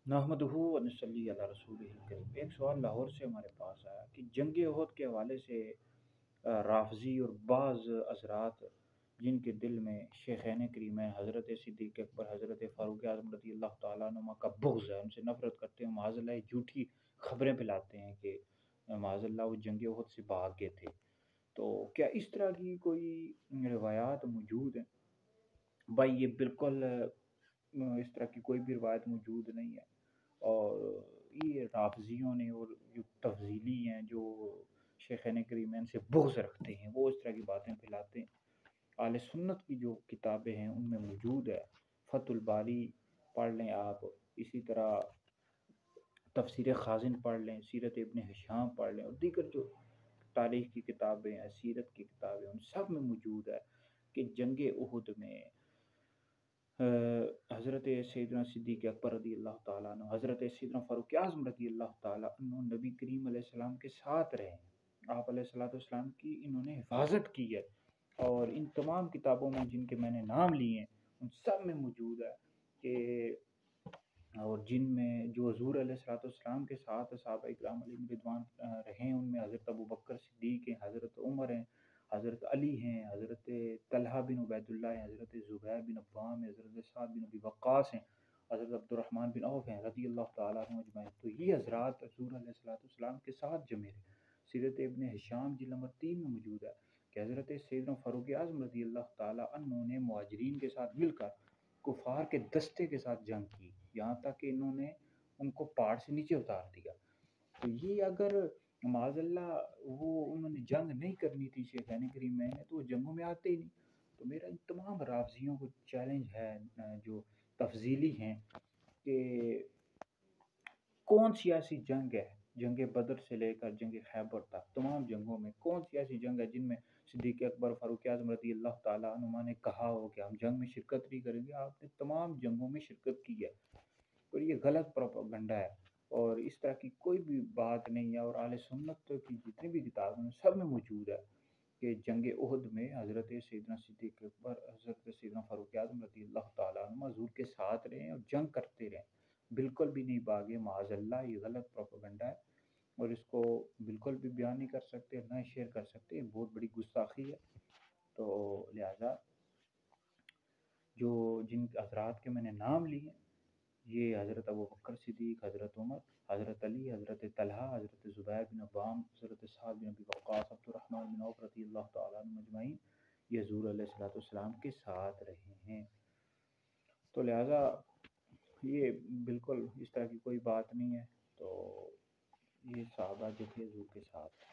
نحمدہ و نصلی علی رسولہ الکریم۔ ایک سوال لاہور سے ہمارے پاس آیا کہ جنگ احد کے حوالے سے رافضی اور بعض حضرات جن کے دل میں شیخین کریمین حضرت صدیق اکبر حضرت فاروق اعظم رضی اللہ تعالیٰ عنہ کا بغض ہے، ان سے نفرت کرتے ہیں، معاذ اللہ جھوٹی خبریں پھیلاتے ہیں کہ معاذ اللہ وہ جنگ احد سے بھاگ گئے تھے، تو کیا اس طرح کی کوئی روایات موجود ہیں؟ بھائی یہ بالکل اس طرح کی کوئی بھی روایت موجود نہیں ہے، اور یہ رافضیوں نے اور جو تفضیلی ہیں جو شیخین کریمین سے بغض رکھتے ہیں وہ اس طرح کی باتیں پھیلاتے ہیں۔ اہل سنت کی جو کتابیں ہیں ان میں موجود ہے، فتح الباری پڑھ لیں آپ، اسی طرح تفسیر خازن پڑھ لیں، سیرت ابن ہشام پڑھ لیں، اور دیگر جو تاریخ کی کتابیں ہیں، سیرت کی کتابیں، ان سب میں موجود ہے کہ جنگ احد میں حضرت سیدنا صدیق اکبر رضی اللہ تعالیٰ عنہ، حضرت سیدنا فاروق اعظم رضی اللہ تعالیٰ عنہ نبی کریم علیہ السلام کے ساتھ رہے ہیں، آپ علیہ السلام کی انہوں نے حفاظت کی ہے، اور ان تمام کتابوں میں جن کے میں نے نام لیے ہیں ان سب میں موجود ہے کہ اور جن میں جو حضور علیہ السلام کے ساتھ صحابہ اکرام علیہم رضوان رہے ہیں، ان میں حضرت ابوبکر صدیق ہیں، حضرت عمر ہیں، حضرت علی ہیں، حضرت طلحہ بن عبید اللہ ہیں، حضرت زبیر بن عوام ہیں، حضرت سعد بن ابی وقاص ہیں، حضرت عبد الرحمن بن عوف ہیں رضی اللہ تعالیٰ عنہ اجمعین۔ تو یہ حضرات حضور علیہ السلام کے ساتھ جمے رہے۔ سیرت ابن ہشام جلد نمبر 3 میں موجود ہے کہ حضرت سیدنا فاروق اعظم رضی اللہ تعالیٰ عنہ نے مہاجرین کے ساتھ مل کر کفار کے دستے کے ساتھ جنگ کی، یہاں تک کہ انہوں نے ان کو پہاڑ سے نیچے اتار دیا۔ تو یہ اگر معاذ اللہ وہ انہوں نے جنگ نہیں کرنی تھی شیخین کریم میں تو وہ جنگوں میں آتے ہی نہیں۔ تو میرا ان تمام رافضیوں کو چیلنج ہے جو تفضیلی ہیں کہ کون سی ایسی جنگ ہے، جنگ بدر سے لے کر جنگ خیبر تک تمام جنگوں میں کون سی ایسی جنگ ہے جن میں صدیق اکبر فاروق اعظم رضی اللہ تعالیٰ عنہ نے کہا ہو کہ ہم جنگ میں شرکت نہیں کریں گے؟ آپ نے تمام جنگوں میں شرکت کی ہے، اور یہ غلط پروپیگنڈا ہے، اور اس طرح کی کوئی بھی بات نہیں ہے، اور اہل سنت کی جتنی بھی کتابیں ہیں سب میں موجود ہے کہ جنگ احد میں حضرت سیدنا صدیق اکبر حضرت سیدنا فاروق اعظم رضی اللہ تعالیٰ عنہ حضور کے ساتھ رہے اور جنگ کرتے رہے، بالکل بھی نہیں بھاگے۔ معاذ اللہ یہ غلط پروپیگنڈا ہے، اور اس کو بالکل بھی بیان نہیں کر سکتے، نہ شیئر کر سکتے، یہ بہت بڑی گستاخی ہے۔ تو لہٰذا جو جن حضرات کے میں نے نام لیے یہ حضرت ابوبکر صدیق، حضرت عمر، حضرت علی، حضرت طلحہ، حضرت زبیر بن عوام، حضرت سعد بن ابی وقاص، عبد الرحمن بن عوف رضی اللہ تعالیٰ عنہ اجمعین، یہ حضور علیہ السلام کے ساتھ رہے ہیں۔ تو لہٰذا یہ بالکل اس طرح کی کوئی بات نہیں ہے، تو یہ صحابہ جو تھے حضور کے ساتھ